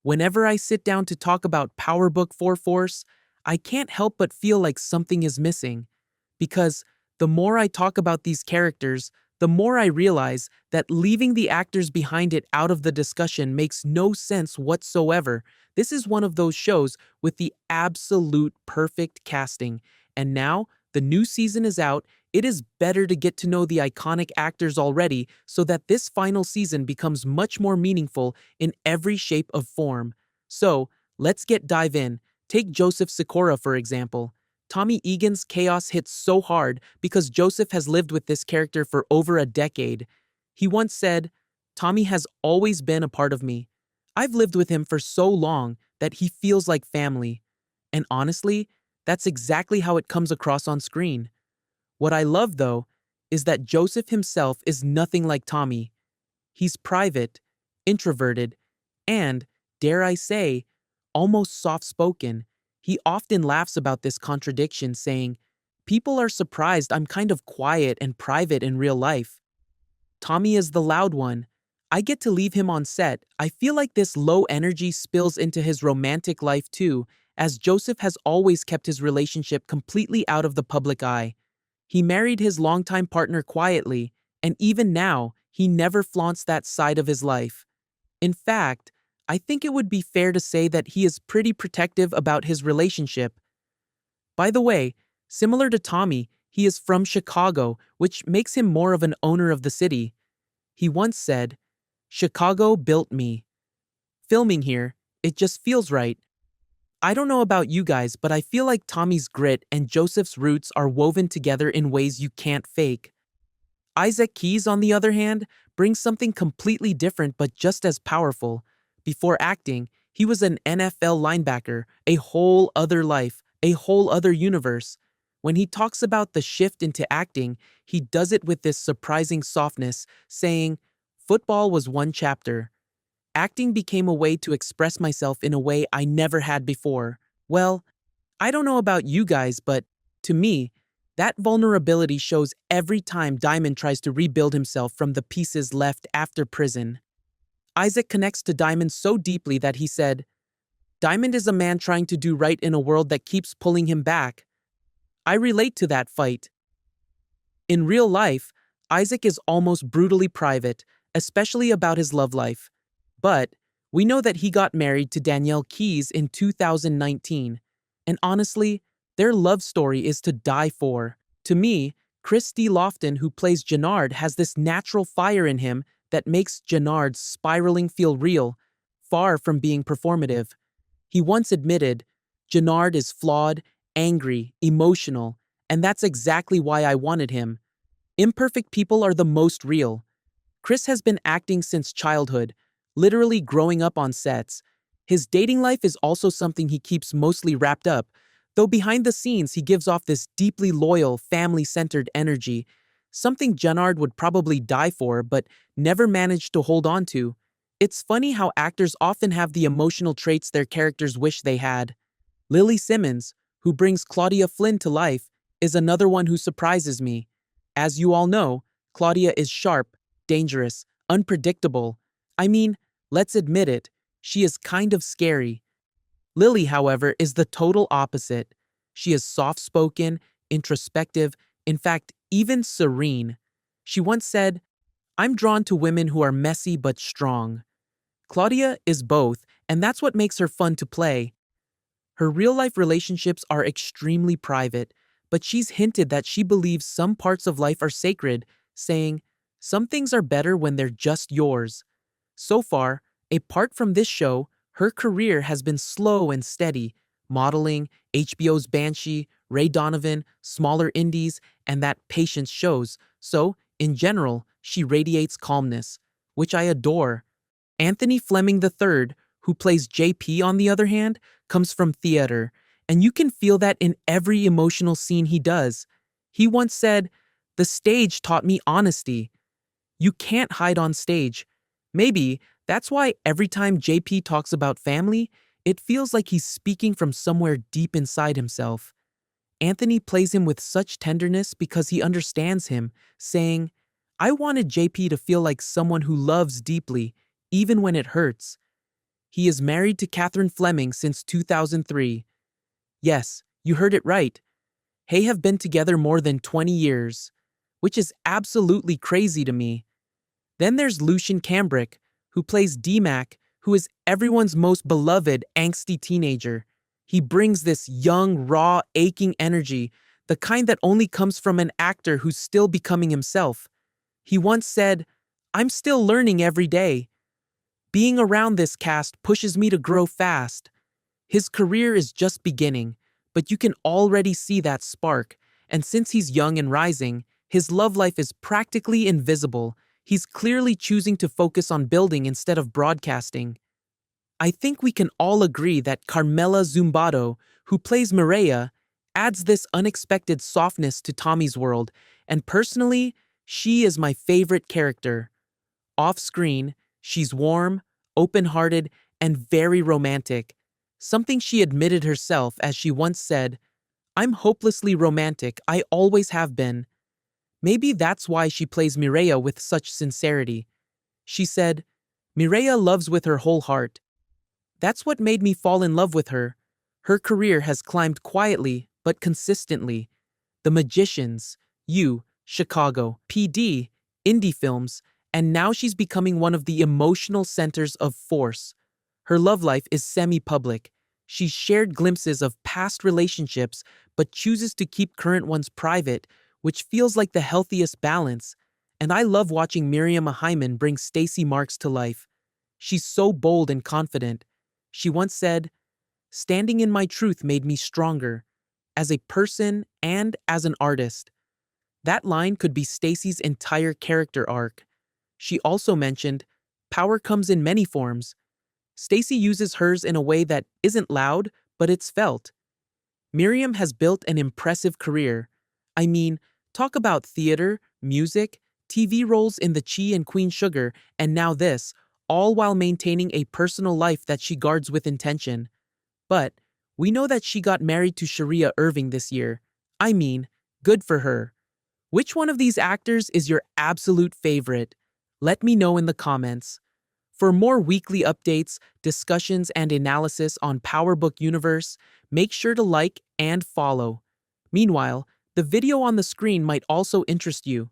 Whenever I sit down to talk about Power Book 4 Force, I can't help but feel like something is missing. Because the more I talk about these characters, the more I realize that leaving the actors behind it out of the discussion makes no sense whatsoever. This is one of those shows with the absolute perfect casting. And now, the new season is out. It is better to get to know the iconic actors already so that this final season becomes much more meaningful in every shape of form. So, let's dive in. Take Joseph Sikora, for example. Tommy Egan's chaos hits so hard because Joseph has lived with this character for over a decade. He once said, "Tommy has always been a part of me. I've lived with him for so long that he feels like family." And honestly, that's exactly how it comes across on screen. What I love, though, is that Joseph himself is nothing like Tommy. He's private, introverted, and, dare I say, almost soft-spoken. He often laughs about this contradiction, saying, "People are surprised I'm kind of quiet and private in real life. Tommy is the loud one. I get to leave him on set." I feel like this low energy spills into his romantic life too, as Joseph has always kept his relationship completely out of the public eye. He married his longtime partner quietly, and even now, he never flaunts that side of his life. In fact, I think it would be fair to say that he is pretty protective about his relationship. By the way, similar to Tommy, he is from Chicago, which makes him more of an owner of the city. He once said, "Chicago built me. Filming here, it just feels right." I don't know about you guys, but I feel like Tommy's grit and Joseph's roots are woven together in ways you can't fake. Isaac Keys, on the other hand, brings something completely different but just as powerful. Before acting, he was an NFL linebacker, a whole other life, a whole other universe. When he talks about the shift into acting, he does it with this surprising softness, saying, "Football was one chapter. Acting became a way to express myself in a way I never had before." Well, I don't know about you guys, but to me, that vulnerability shows every time Diamond tries to rebuild himself from the pieces left after prison. Isaac connects to Diamond so deeply that he said, "Diamond is a man trying to do right in a world that keeps pulling him back." I relate to that fight. In real life, Isaac is almost brutally private, especially about his love life. But we know that he got married to Danielle Keys in 2019. And honestly, their love story is to die for. To me, Chris D. Lofton, who plays Jenard, has this natural fire in him that makes Jenard's spiraling feel real, far from being performative. He once admitted, "Jenard is flawed, angry, emotional, and that's exactly why I wanted him." Imperfect people are the most real. Chris has been acting since childhood, literally growing up on sets. His dating life is also something he keeps mostly wrapped up, though behind the scenes he gives off this deeply loyal, family-centered energy, something Jenard would probably die for but never managed to hold on to. It's funny how actors often have the emotional traits their characters wish they had. Lily Simmons, who brings Claudia Flynn to life, is another one who surprises me. As you all know, Claudia is sharp, dangerous, unpredictable. I mean, let's admit it, she is kind of scary. Lily, however, is the total opposite. She is soft-spoken, introspective, in fact, even serene. She once said, "I'm drawn to women who are messy but strong." Claudia is both, and that's what makes her fun to play. Her real-life relationships are extremely private, but she's hinted that she believes some parts of life are sacred, saying, "Some things are better when they're just yours." So far, apart from this show, her career has been slow and steady, modeling, HBO's Banshee, Ray Donovan, smaller indies, and that Patience shows. So, in general, she radiates calmness, which I adore. Anthony Fleming III, who plays JP on the other hand, comes from theater, and you can feel that in every emotional scene he does. He once said, "The stage taught me honesty." You can't hide on stage. Maybe that's why every time JP talks about family, it feels like he's speaking from somewhere deep inside himself. Anthony plays him with such tenderness because he understands him, saying, "I wanted JP to feel like someone who loves deeply, even when it hurts." He is married to Catherine Fleming since 2003. Yes, you heard it right. They have been together more than 20 years, which is absolutely crazy to me. Then there's Lucian Camdrick, who plays DMac, who is everyone's most beloved angsty teenager. He brings this young, raw, aching energy, the kind that only comes from an actor who's still becoming himself. He once said, "I'm still learning every day." Being around this cast pushes me to grow fast. His career is just beginning, but you can already see that spark, and since he's young and rising, his love life is practically invisible. He's clearly choosing to focus on building instead of broadcasting. I think we can all agree that Carmela Zumbato, who plays Miriam, adds this unexpected softness to Tommy's world, and personally, she is my favorite character. Off-screen, she's warm, open-hearted, and very romantic, something she admitted herself as she once said, "I'm hopelessly romantic, I always have been." Maybe that's why she plays Miriam with such sincerity. She said, "Miriam loves with her whole heart. That's what made me fall in love with her." Her career has climbed quietly but consistently. The Magicians, You, Chicago, PD, indie films, and now she's becoming one of the emotional centers of Force. Her love life is semi-public. She's shared glimpses of past relationships but chooses to keep current ones private, which feels like the healthiest balance. And I love watching Miriam Hyman bring Stacy Marks to life. She's so bold and confident. She once said, "Standing in my truth made me stronger, as a person and as an artist." That line could be Stacy's entire character arc. She also mentioned, "Power comes in many forms." Stacy uses hers in a way that isn't loud, but it's felt. Miriam has built an impressive career. I mean, talk about theater, music, TV roles in The Chi and Queen Sugar, and now this, all while maintaining a personal life that she guards with intention. But we know that she got married to Sharia Irving this year. I mean, good for her. Which one of these actors is your absolute favorite? Let me know in the comments. For more weekly updates, discussions, and analysis on PowerBook Universe, make sure to like and follow. Meanwhile, the video on the screen might also interest you.